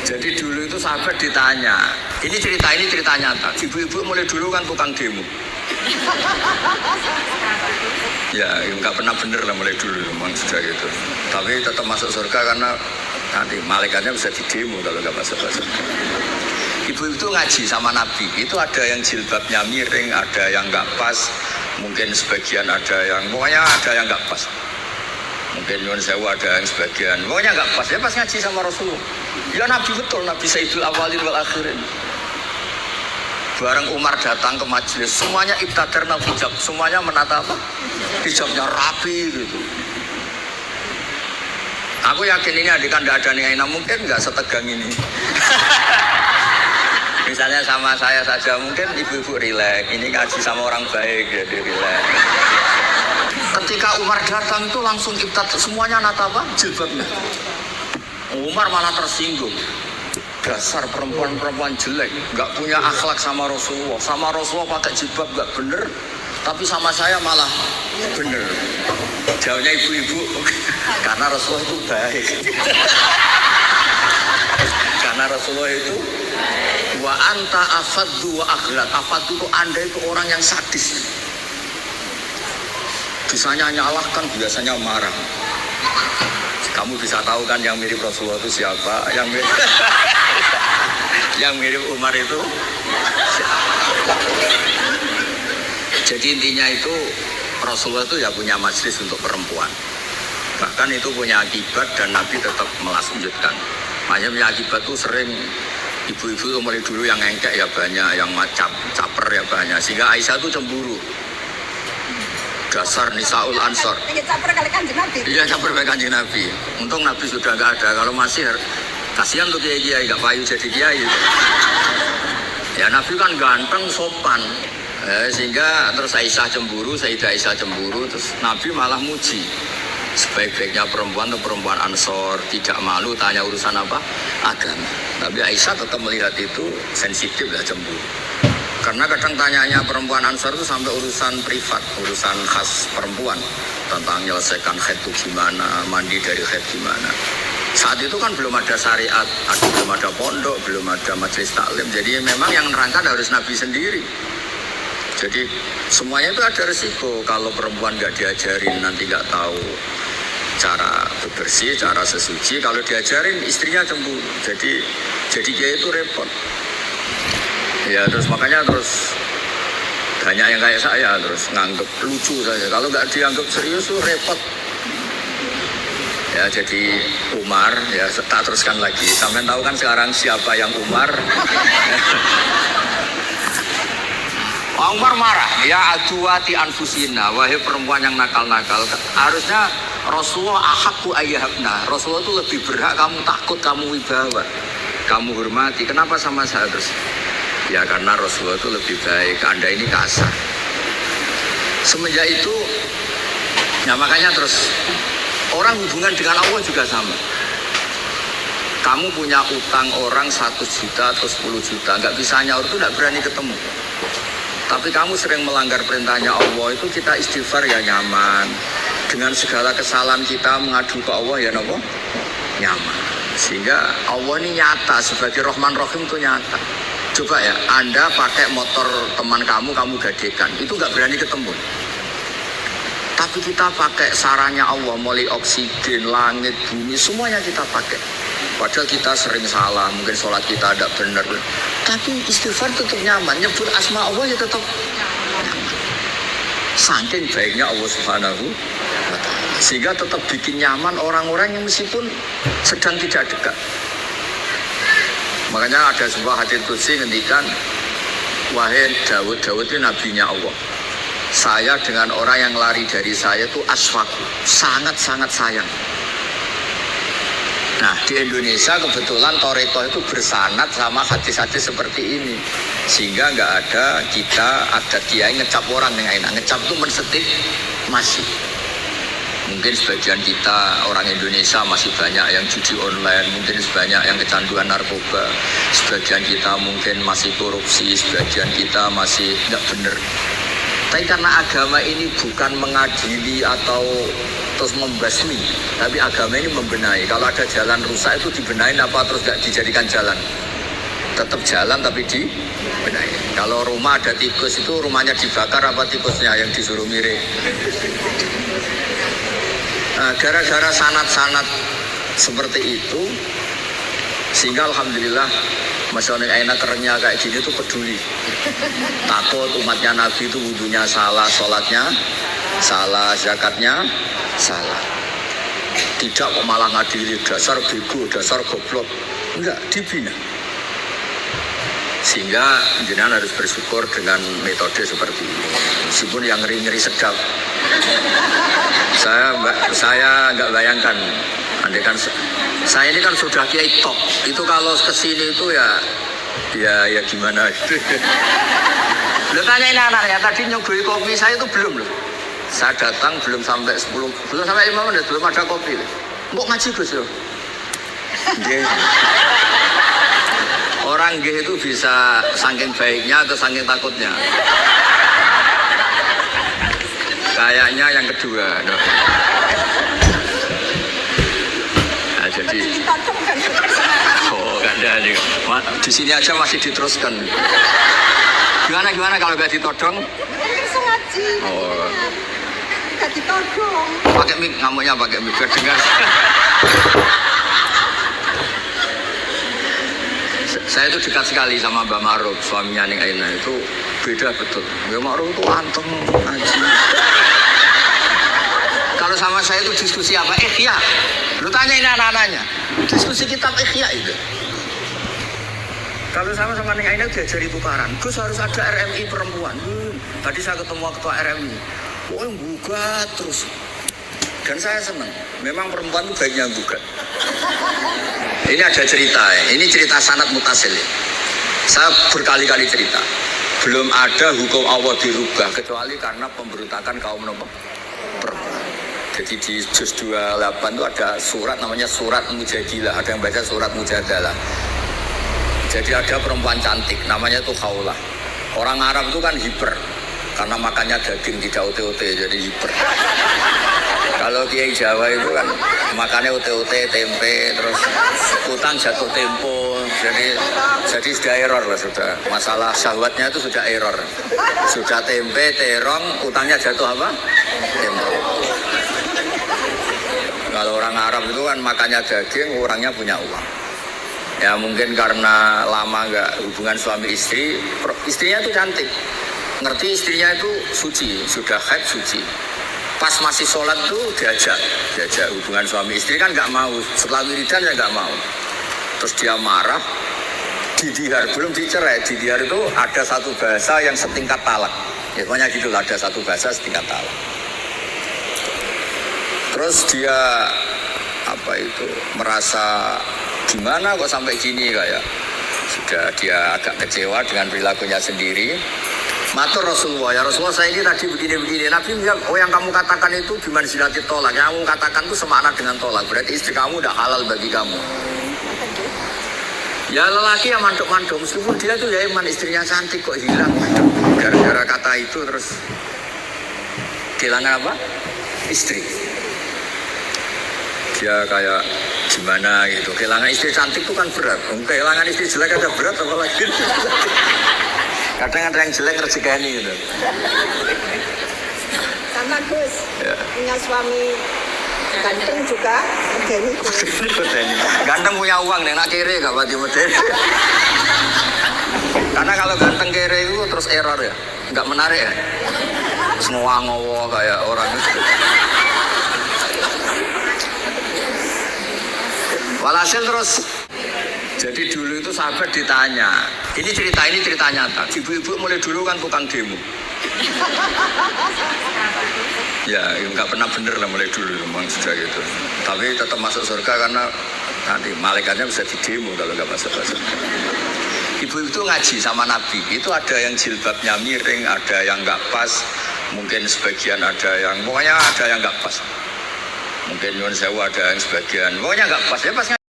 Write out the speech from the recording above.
Jadi dulu itu sahabat ditanya, ini cerita nyata. Ibu-ibu mulai dulu kan tukang demo. Ya nggak pernah bener lah mulai dulu memang sudah gitu. Tapi tetap masuk surga karena nanti malaikatnya bisa didemo kalau nggak masuk surga. Ibu itu ngaji sama Nabi, itu ada yang jilbabnya miring, ada yang nggak pas, mungkin sebagian ada yang, pokoknya ada yang nggak pas. Mungkin nyuwun sewu ada yang sebagian, pokoknya nggak pas. Ya pas ngaji sama Rasulullah. Ya Nabi betul, Nabi Sayyidul Awalin wal Akhirin. Bareng Umar datang ke majelis, semuanya ibtadarna hijab, semuanya menata apa? Hijabnya rapi gitu. Aku yakin ini adikan tidak ada nih, mungkin nggak setegang ini. Misalnya sama saya saja, mungkin ibu-ibu rileks, ini ngaji sama orang baik, jadi rileks. Ketika Umar datang itu langsung ibtad, semuanya nata apa? Jilbabnya. Umar malah tersinggung. Dasar perempuan-perempuan jelek, nggak punya akhlak sama Rasulullah pakai jilbab nggak bener, tapi sama saya malah bener. Jauhnya ibu-ibu, karena Rasulullah itu baik. Karena Rasulullah itu wa anta afaddu wa akhlak. Afaddu itu Anda itu orang yang sadis. Bisanya nyalahkan, biasanya marah. Kamu bisa tahu kan yang mirip Rasulullah itu siapa? Yang mirip Umar itu siapa? Jadi intinya itu Rasulullah itu ya punya majelis untuk perempuan. Bahkan itu punya akibat dan Nabi tetap melanjutkan. Makanya punya akibat itu sering ibu-ibu mulai dulu yang engkek ya banyak, yang caper ya banyak. Sehingga Aisyah itu cemburu. Dasar Nisaul Ansor. Iya caper kali Kanjeng Nabi. Iya caper kali Kanjeng Nabi. Untung Nabi sudah nggak ada. Kalau masih kasihan tuh kiai nggak payu jadi kiai. Ya Nabi kan ganteng, sopan. Sehingga terus Aisyah cemburu, Sayyidah Aisyah cemburu, terus Nabi malah muji. Sebaik-baiknya perempuan atau perempuan Ansor, tidak malu tanya urusan apa? Agama. Tapi Aisyah tetap melihat itu sensitif lah cemburu. Karena kadang tanyanya perempuan Ansor itu sampai urusan privat, urusan khas perempuan. Tentang menyelesaikan haid itu gimana, mandi dari haid gimana. Saat itu kan belum ada syariat, belum ada pondok, belum ada majelis taklim. Jadi memang yang nerangkan harus Nabi sendiri. Jadi semuanya itu ada resiko. Kalau perempuan nggak diajarin nanti nggak tahu cara bebersih, cara sesuci. Kalau diajarin istrinya cemburu. Jadi dia itu repot. Ya terus makanya terus banyak yang kayak saya terus nganggep lucu saja. Kalau nggak dianggap serius tuh repot. Ya jadi Umar ya tak teruskan lagi. Sampai tahu kan sekarang siapa yang Umar? Umar marah. Ya aduati anfusina, wahai perempuan yang nakal-nakal. Harusnya Rasulullah ahakku ayahna. Rasulullah itu lebih berhak kamu takut, kamu wibawa, kamu hormati. Kenapa sama saya terus? Ya karena Rasulullah itu lebih baik, Anda ini kasar. Semenjak itu, ya makanya terus orang hubungan dengan Allah juga sama. Kamu punya utang orang 1 juta atau 10 juta, nggak bisa nyaur itu nggak berani ketemu. Tapi kamu sering melanggar perintahnya Allah, itu kita istighfar ya nyaman. Dengan segala kesalahan kita mengadu ke Allah ya nopo nyaman. Sehingga Allah ini nyata, sebagai Rahman Rahim itu nyata. Coba ya, Anda pakai motor teman kamu gadekan, itu nggak berani ketemu. Tapi kita pakai sarannya Allah, mulai oksigen, langit, bumi, semuanya kita pakai. Padahal kita sering salah, mungkin sholat kita tidak benar. Tapi istighfar tetap nyaman, nyebut asma Allah ya tetap nyaman. Saking baiknya Allah Subhanahu wa Ta'ala. Sehingga tetap bikin nyaman orang-orang yang meskipun sedang tidak dekat. Makanya ada sebuah hadits qudsi ngendikan, wahai Daud itu nabinya Allah. Saya dengan orang yang lari dari saya itu aswaku, sangat-sangat sayang. Nah di Indonesia kebetulan Toreto itu bersanad sama hadis-hadis seperti ini. Sehingga nggak ada kita adat kiai ngecap orang yang enak. Ngecap itu mensetik masih. Mungkin sebagian kita orang Indonesia masih banyak yang judi online, mungkin sebanyak yang kecanduan narkoba, sebagian kita mungkin masih korupsi, sebagian kita masih nggak benar. Tapi karena agama ini bukan mengadili atau terus membasmi, tapi agama ini membenahi. Kalau ada jalan rusak itu dibenahin apa terus gak dijadikan jalan? Tetap jalan tapi dibenahi. Kalau rumah ada tikus itu rumahnya dibakar apa tikusnya yang disuruh mirip? Nah, gara-gara sanat-sanat seperti itu, sehingga alhamdulillah masyarakat enak kerennya kayak gini tuh peduli. Takut umatnya Nabi itu wudunya salah, sholatnya salah, zakatnya salah. Tidak kok malah ngadili dasar bego, dasar goblok. Enggak, dibina. Sehingga jenengan harus bersyukur dengan metode seperti ini. Meskipun yang ngeri-ngeri sedap. Saya nggak bayangkan. Andai kan saya ini kan sudah kiai top. Itu kalau kesini itu ya gimana? Lo tanyain anaknya tadi nyogoi kopi saya itu belum loh. Saya datang belum sampai 5 menit belum ada kopi. Mbok ngaji Gus yo. Orang G itu bisa saking baiknya atau saking takutnya. Kayaknya yang kedua. No. Nah, jadi kan ada nih. Di sini aja masih diteruskan. Gimana kalau gak ditodong? Sengaja. Oh. Gak ditodong. Pakai mic, ngamuknya pakai mic biar dengar. Saya itu dekat sekali sama Mbak Ma'ruf, suaminya Ning Aina itu beda betul. Mbak Ma'ruf itu anteng ngaji. Kalau sama saya itu diskusi apa? Ikhya. Lu tanyain anak-anaknya. Diskusi kitab Ikhya itu. Kalau sama Ning Aina diajari tukaran. Gus harus ada RMI perempuan. Tadi saya ketemu ketua RMI. Oh gugat terus. Dan saya senang. Memang perempuan itu baiknya gugat. Ini ada cerita ya. Ini cerita sanad mutasil ya. Saya berkali-kali cerita. Belum ada hukum Allah dirubah kecuali karena pemberontakan kaum perempuan. Jadi di juz 28 itu ada surat namanya surat Mujadilah. Ada yang baca surat Mujadalah. Jadi ada perempuan cantik namanya itu Khawlah. Orang Arab itu kan hiper karena makannya daging tidak ote-ote jadi hiper. Kalau kiai Jawa itu kan makannya ote-ote, tempe, terus utang jatuh tempo, jadi sudah error lah sudah. Masalah syahwatnya itu sudah error. Sudah tempe, terong, utangnya jatuh apa? Tempo. Kalau orang Arab itu kan makannya daging, orangnya punya uang. Ya mungkin karena lama nggak hubungan suami istri, istrinya itu cantik. Ngerti istrinya itu suci, sudah haid suci. Pas masih sholat tuh diajak hubungan suami istri kan nggak mau, setelah wiridan ya nggak mau. Terus dia marah, didihar, belum dicerai. Didihar itu ada satu bahasa yang setingkat talak. Ya pokoknya gitu lah, ada satu bahasa setingkat talak. Terus dia merasa gimana kok sampai gini kayak sudah dia agak kecewa dengan perilakunya sendiri. Matur Rasulullah, ya Rasulullah saya ini tadi begini-begini. Nabi bilang, oh yang kamu katakan itu bimanzilati tolak. Yang kamu katakan itu semakna dengan tolak. Berarti istri kamu udah halal bagi kamu. Ya lelaki yang manduk-manduk. Meskipun dia tuh ya iman istrinya cantik kok hilang. Gara-gara kata itu terus kehilangan apa? Istri. Dia kayak gimana gitu. Kehilangan istri cantik itu kan berat. Kehilangan istri jelek ada berat apalagi. Kadang ada yang jelek rezekani gitu. Sama Gus, punya suami ganteng juga, medeni Gus. Ganteng punya uang nih, nak kere gak pati medeni. Karena kalau ganteng kere itu terus error ya, nggak menarik ya. Semua ngowo kayak orang itu. Walhasil terus. Jadi dulu itu sahabat ditanya, ini cerita nyata. Ibu-ibu mulai dulu kan tukang demo. Ya nggak pernah bener lah mulai dulu memang sudah gitu. Tapi tetap masuk surga karena nanti malaikatnya bisa didemo kalau nggak masuk surga. Ibu itu ngaji sama Nabi. Itu ada yang jilbabnya miring, ada yang nggak pas. Mungkin sebagian pokoknya ada yang nggak pas. Mungkin nyuwun sewu ada yang sebagian, pokoknya nggak pas ya pas.